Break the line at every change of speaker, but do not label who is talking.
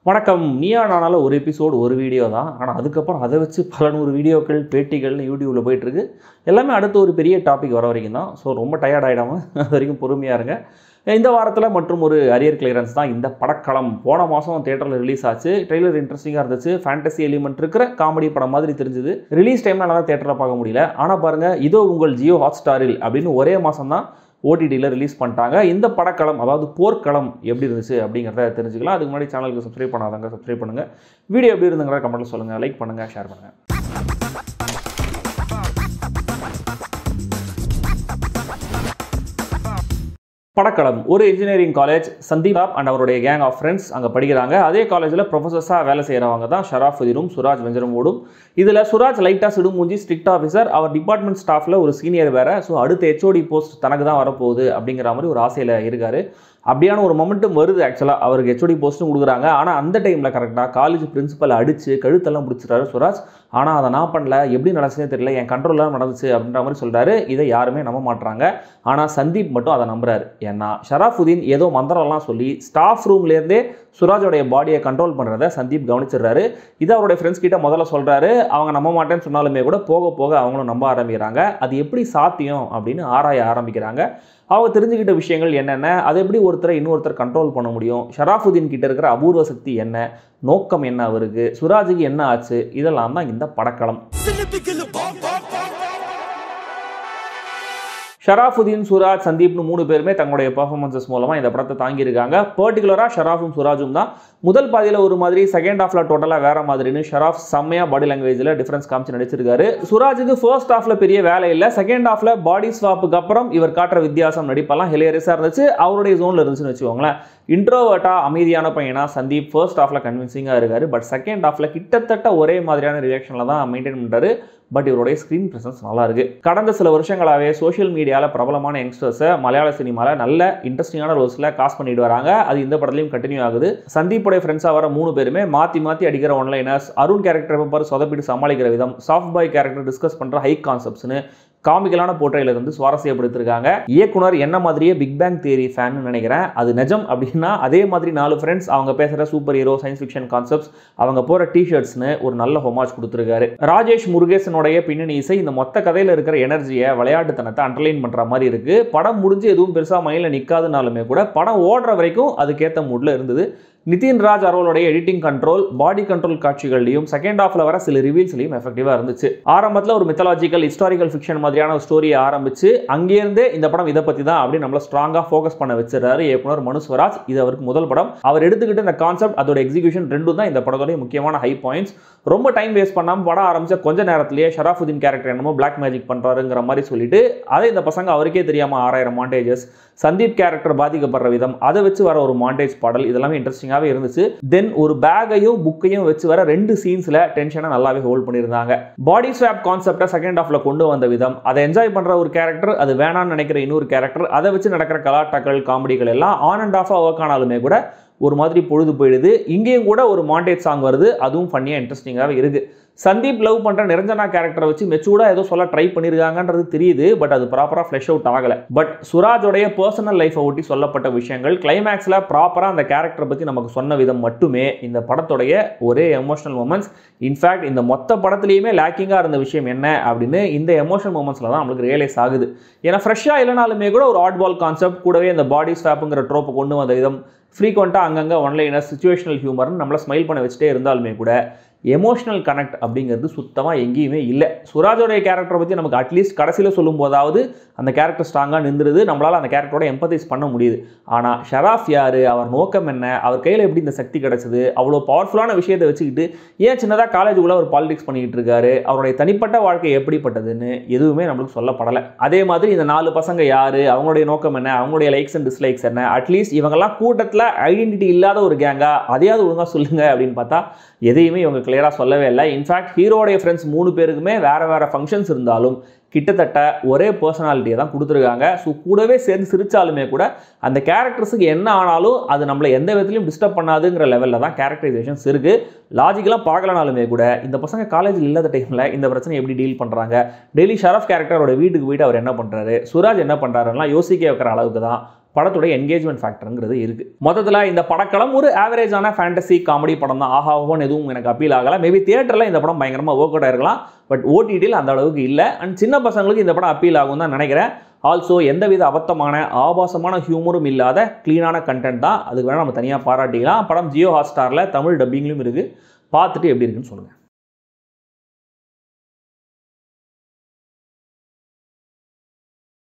வணக்கம். நீயா நானால ஒரு எபிசோடு ஒரு வீடியோ தான். ஆனால் அதுக்கப்புறம் அதை வச்சு பல நூறு வீடியோக்கள் பேட்டிகள் யூடியூப்பில் போயிட்டுருக்கு. எல்லாமே அடுத்த ஒரு பெரிய டாபிக் வர வரைக்கும் தான். ஸோ ரொம்ப டயர்ட் ஆகிடாமல் அது வரைக்கும் பொறுமையாக இருங்க. இந்த வாரத்தில் மற்றும் ஒரு அரியர் கிளியரன்ஸ் தான் இந்த படக்களம். போன மாதம் தேட்டரில் ரிலீஸ் ஆச்சு. ட்ரெய்லர் இன்ட்ரெஸ்டிங்காக இருந்துச்சு. ஃபேண்டசி எலிமெண்ட் இருக்கிற காமெடி படம் மாதிரி தெரிஞ்சுது. ரிலீஸ் டைமில் நல்லா தேட்டரில் பார்க்க முடியல. ஆனால் பாருங்கள், இதோ உங்கள் ஜியோ ஹாட்ஸ்டாரில் அப்படின்னு ஒரே மாதம் தான் ஓடிடியில் ரிலீஸ் பண்ணிட்டாங்க. இந்த படக்களம், அதாவது போர்க்களம் எப்படி இருந்துச்சு அப்படிங்கிறத தெரிஞ்சுக்கலாம். அதுக்கு முன்னாடி சேனலுக்கு சப்ஸ்கிரைப் பண்ணாதாங்க சப்ஸ்கிரைப் பண்ணுங்கள். வீடியோ எப்படி இருந்துங்கிற கமெண்ட்டில் சொல்லுங்கள். லைக் பண்ணுங்கள், ஷேர் பண்ணுங்கள். படக்களம் ஒரு இன்ஜினியரிங் காலேஜ். சந்தீப் அண்ட் அவருடைய கேங் ஆஃப் ஃப்ரெண்ட்ஸ் அங்கே படிக்கிறாங்க. அதே காலேஜில் ப்ரொஃபஸர்ஸாக வேலை செய்கிறவங்க தான் ஷராஃபுதீனும் சுராஜ் வெஞ்சரமோடும். இதில் சுராஜ் லைட்டாக சிடுமூஞ்சி, ஸ்ட்ரிக்ட் ஆஃபீஸர். அவர் டிபார்ட்மெண்ட் ஸ்டாஃபில் ஒரு சீனியர் வேறு. ஸோ அடுத்த ஹெச்ஓடி போஸ்ட் தனக்கு தான் வரப்போகுது அப்படிங்கிற மாதிரி ஒரு ஆசையில் இருக்கார். அப்படியான ஒரு மொமெண்ட்டும் வருது. ஆக்சுவலாக அவருக்கு ஹெச்ஓடி போஸ்ட்டும் கொடுக்குறாங்க. ஆனால் அந்த டைமில் கரெக்டாக காலேஜ் பிரின்சிபலை அடித்து கழுத்தெல்லாம் பிடிச்சிட்டாரு சுராஜ். ஆனால் அதை நான் பண்ணல, எப்படி நடந்துச்சுன்னே தெரியல, என் கண்ட்ரோலில் நடந்துச்சு அப்படின்ற மாதிரி சொல்கிறாரு. இதை யாருமே நம்ப மாட்டுறாங்க. ஆனால் சந்தீப் மட்டும் அதை நம்புறாரு. ஏன்னா ஷராஃபுதீன் ஏதோ மந்திரம்லாம் சொல்லி ஸ்டாஃப் ரூம்லேருந்தே சுராஜோடைய பாடியை கண்ட்ரோல் பண்ணுறதை சந்தீப் கவனிச்சிடுறாரு. இதை அவருடைய ஃப்ரெண்ட்ஸ் கிட்ட முதல்ல சொல்கிறாரு. அவங்க நம்ப மாட்டேன்னு சொன்னாலுமே கூட போக போக அவங்களும் நம்ப ஆரம்பிக்கிறாங்க. அது எப்படி சாத்தியம் அப்படின்னு ஆராய ஆரம்பிக்கிறாங்க. அவங்க தெரிஞ்சுக்கிட்ட விஷயங்கள் என்னென்ன, அதை எப்படி ஒருத்தரை இன்னொருத்தர் கண்ட்ரோல் பண்ண முடியும், ஷராஃபுதீன் கிட்ட இருக்கிற அபூர்வ சக்தி என்ன, நோக்கம் என்ன, அவருக்கு சுராஜுக்கு என்ன ஆச்சு, இதெல்லாம் தான் இந்த படக்களம். ஷராஃபுதீன், சுராஜ், சந்தீப்னு 3 பேருமே தங்களுடைய பெர்ஃபார்மன்ஸஸ் மூலமாக இந்த படத்தை தாங்கியிருக்காங்க. பர்டிகுலராக ஷராஃபும் சுராஜும் தான். முதல் பாதியில் ஒரு மாதிரி, செகண்ட் ஹாஃபில் டோட்டலாக வேற மாதிரின்னு ஷராஃப் செம்மையாக பாடி லாங்குவேஜில் டிஃப்ரென்ஸ் காமிச்சு நடிச்சிருக்காரு. சுராஜுக்கு ஃபர்ஸ்ட் ஹாஃபில் பெரிய வேலை இல்லை. செகண்ட் ஹாஃபில் பாடி ஸ்வாப்புக்கு அப்புறம் இவர் காட்டுற வித்தியாசம், நடிப்பெல்லாம் ஹிலேரியஸாக இருந்துச்சு. அவருடைய ஜோனில் இருந்துச்சுன்னு வச்சுக்கோங்களேன். இன்ட்ரோவர்ட்டாக அமைதியான பையனா சந்தீப் ஃபர்ஸ்ட் ஹாஃபில் கன்வின்சிங்காக இருக்காரு. பட் செகண்ட் ஹாஃபில் கிட்டத்தட்ட ஒரே மாதிரியான ரியாக்ஷனில் தான் மெயின்டைன் பண்ணுறாரு. பட் இவருடைய ஸ்க்ரீன் ப்ரெசன்ஸ் நல்லா இருக்கு. கடந்த சில வருஷங்களாகவே சோஷியல் மீடியாவில் பிரபலமான யங்ஸ்டர்ஸை மலையாள சினிமாவில் நல்ல இன்ட்ரெஸ்டிங்கான ரோல்ஸில் காஸ்ட் பண்ணிட்டு வராங்க. அது இந்த படத்துலையும் கண்டினியூ ஆகுது. சந்தீப்போடைய ஃப்ரெண்ட்ஸாக வர 3 பேருமே மாற்றி மாற்றி அடிக்கிற ஒன்லைனர்ஸ், அருண் கேரக்டர் பேப்பர் சொதப்பிட்டு சமாளிக்கிற விதம், சாஃப்ட் பாய் கேரக்டர் டிஸ்கஸ் பண்ணுற ஹை கான்செப்ட்ஸ்னு காமிக்கலான போர்ட்ரையில் இருந்து சுவாரஸ்யப்படுத்திருக்காங்க. இயக்குனர் என்ன மாதிரியே பிக் பேங் தியரி ஃபேன் நினைக்கிறேன். அது நிஜம் அப்படின்னா அதே மாதிரி 4 ஃப்ரெண்ட்ஸ் அவங்க பேசுகிற super hero, science fiction concepts, அவங்க போகிற டிஷர்ட்ஸ்னு ஒரு நல்ல ஹோமாஜ் கொடுத்துருக்காரு. ராஜேஷ் முருகேசனுடைய பின்னணி இசை இந்த மொத்த கதையில் இருக்கிற எனர்ஜியை, விளையாட்டுத்தனத்தை அண்டர்லைன் பண்ணுற மாதிரி இருக்குது. படம் முடிஞ்சு எதுவும் பெருசாக மைண்டில் நிற்காதுனாலுமே கூட படம் ஓடுற வரைக்கும் அதுக்கேற்ற மூடில் இருந்தது. நிதின் ராஜ் அரோலுடைய எடிட்டிங் கண்ட்ரோல், பாடி கண்ட்ரோல் காட்சிகள்லையும் செகண்ட் ஹாஃபில் வர சில ரிவீல்ஸ்லையும் எஃபெக்டிவாக இருந்துச்சு. ஆரம்பத்தில் ஒரு மித்தாலஜிக்கல், ஹிஸ்டாரிக்கல் ஃபிக்ஷன் மாதிரியான ஒரு ஸ்டோரியை ஆரம்பிச்சு அங்கேருந்தே இந்த படம் இதை பற்றி தான் அப்படின்னு நம்மளை ஸ்ட்ராங்காக ஃபோக்கஸ் பண்ண வச்சிருக்காரு இயக்குனர் மனு ஸ்வராஜ். இது அவருக்கு முதல் படம். அவர் எடுத்துக்கிட்டு இந்த கான்செப்ட், அதோட எக்ஸிகியூஷன் ரெண்டும் தான் இந்த படத்தோடைய முக்கியமான ஹை பாயிண்ட்ஸ். ரொம்ப டைம் வேஸ்ட் பண்ணாமல் படம் ஆரம்பிச்ச கொஞ்ச நேரத்திலேயே ஷராஃபுதீன் கேரக்டர் என்னமோ பிளாக் மேஜிக் பண்ணுறாருங்கிற மாதிரி சொல்லிட்டு அதை இந்த பசங்க அவருக்கே தெரியாமல் 6000 மாண்டேஜஸ், சந்தீப் கேரக்டர் பாதிக்கப்படுற விதம், அதை வச்சு வர ஒரு மாண்டேஜ் பாடல், இதெல்லாமே இன்ட்ரெஸ்டிங்காகவே இருந்துச்சு. தென் ஒரு பேக்கையும் புக்கையும் வச்சு வர 2 சீன்ஸ்ல டென்ஷனை நல்லாவே ஹோல்ட் பண்ணியிருந்தாங்க. பாடி ஸ்வாப் கான்செப்டை செகண்ட் ஹாஃப்ல கொண்டு வந்த விதம், அதை என்ஜாய் பண்ற ஒரு கேரக்டர், அது வேணான்னு நினைக்கிற இன்னொரு கேரக்டர், அதை வச்சு நடக்கிற கலாட்டாக்கள், காமெடிகள் எல்லாம் ஆன் அண்ட் ஆஃபா ஒர்க் ஆனாலுமே கூட ஒரு மாதிரி பொழுது போயிடுது. இங்கேயும் கூட ஒரு மாண்டேஜ் சாங் வருது. அதுவும் ஃபன்னியாக இன்ட்ரெஸ்டிங்காகவே இருக்கு. சந்தீப் லவ் பண்ணுற நிரஞ்சனா கேரக்டரை வச்சு மெச்சூர்டாக ஏதோ சொல்ல ட்ரை பண்ணியிருக்காங்கன்றது தெரியுது. பட் அது ப்ராப்பராக ஃப்ளெஷ் அவுட் ஆகலை. பட் சுராஜோடைய பர்சனல் லைஃப்பை ஒட்டி சொல்லப்பட்ட விஷயங்கள், கிளைமேக்ஸில் ப்ராப்பராக அந்த கேரக்டரை பற்றி நமக்கு சொன்ன விதம் மட்டுமே இந்த படத்துடைய ஒரே எமோஷனல் மூமெண்ட்ஸ். இன்ஃபேக்ட் இந்த மொத்த படத்துலையுமே லேக்கிங்காக இருந்த விஷயம் என்ன அப்படின்னு இந்த எமோஷனல் மூமெண்ட்ஸில் தான் நம்மளுக்கு ரியலைஸ் ஆகுது. ஏன்னா ஃப்ரெஷ்ஷாக இல்லைனாலுமே கூட ஒரு ஆட் பால் கான்செப்ட், கூடவே இந்த பாடி ஸ்வாப்புங்கிற ட்ரோப்பை கொண்டு வந்த விதம், ஃப்ரீக்வெண்ட்டாக அங்கங்கே ஒன்லைனர், சிச்சுவேஷனல் ஹியூமர்னு நம்மளை ஸ்மைல் பண்ண வச்சுட்டே இருந்தாலுமே கூட எமோஷனல் கனெக்ட் அப்படிங்கிறது சுத்தமாக எங்கேயுமே இல்லை. சுராஜோடைய கேரக்டரை பற்றி நமக்கு அட்லீஸ்ட் கடைசியில் சொல்லும் போதாவது அந்த கேரக்டர் ஸ்ட்ராங்காக நின்றுது. நம்மளால் அந்த கேரக்டரோட எம்பத்தைஸ் பண்ண முடியுது. ஆனால் ஷராஃப் யார், அவர் நோக்கம் என்ன, அவர் கையில் எப்படி இந்த சக்தி கிடச்சிது, அவ்வளோ பவர்ஃபுல்லான விஷயத்தை வச்சுக்கிட்டு ஏன் சின்னதாக காலேஜுக்குள்ளே அவர் பாலிடிக்ஸ் பண்ணிக்கிட்டு இருக்காரு, அவருடைய தனிப்பட்ட வாழ்க்கை எப்படிப்பட்டதுன்னு எதுவுமே நம்மளுக்கு சொல்லப்படலை. அதே மாதிரி இந்த 4 பசங்க யார், அவங்களுடைய நோக்கம் என்ன, அவங்களுடைய லைக்ஸ் அண்ட் டிஸ்லைக்ஸ் என்ன, அட்லீஸ்ட் இவங்கெல்லாம் கூட்டத்தில் ஐடென்டிட்டி இல்லாத ஒரு கேங்கா, அதையாவது ஒழுங்காக சொல்லுங்க அப்படின்னு பார்த்தா எதையுமே இவங்க கிளியராக சொல்லவே இல்லை. இன்ஃபேக்ட் ஹீரோடைய ஃப்ரெண்ட்ஸ் 3 பேருக்குமே வேறு வேறு ஃபங்க்ஷன்ஸ் இருந்தாலும் கிட்டத்தட்ட ஒரே பர்சனாலிட்டியை தான் கொடுத்துருக்காங்க. ஸோ கூடவே சேர்ந்து சிரித்தாலுமே கூட அந்த கேரக்டர்ஸுக்கு என்ன ஆனாலும் அது நம்மளை எந்த விதத்துலையும் டிஸ்டர்ப் பண்ணாதுங்கிற லெவலில் தான் கேரக்டரைசேஷன்ஸ் இருக்குது. லாஜிக்கலாக பார்க்கலனாலுமே கூட இந்த பசங்க காலேஜில் இல்லாத டைமில் இந்த பிரச்சனை எப்படி டீல் பண்ணுறாங்க, டெய்லி ஷரஃப் கேரக்டரோட வீட்டுக்கு போயிட்டு அவர் என்ன பண்ணுறாரு, சுராஜ் என்ன பண்ணுறாருலாம் யோசிக்க வைக்கிற அளவுக்கு தான் படத்துடைய என்கேஜ்மெண்ட் ஃபேக்டருங்கிறது இருக்குது. மொத்தத்தில் இந்த படக்களம் ஒரு ஆவரேஜான ஃபேண்டசி காமெடி படம் தான். ஆகாவும் எதுவும் எனக்கு அப்பீல் ஆகலை. மேபி தியேட்டரில் இந்த படம் பயங்கரமாக ஒர்க் அவுட் ஆயிருக்கலாம், பட் ஓடிடியில் அந்த அளவுக்கு இல்லை. அண்ட் சின்ன பசங்களுக்கு இந்த படம் அப்பீல் ஆகும் தான் நினைக்கிறேன். ஆல்சோ எந்தவித அபத்தமான ஆபாசமான ஹியூமரும் இல்லாத க்ளீனான கண்டென்ட் தான். அதுக்கு வேணால் நம்ம தனியாக பாராட்டிக்கலாம். படம் ஜியோ ஹாட்ஸ்டாரில் தமிழ் டப்பிங்லையும் இருக்குது. பார்த்துட்டு எப்படி இருக்குன்னு சொல்லுங்கள்.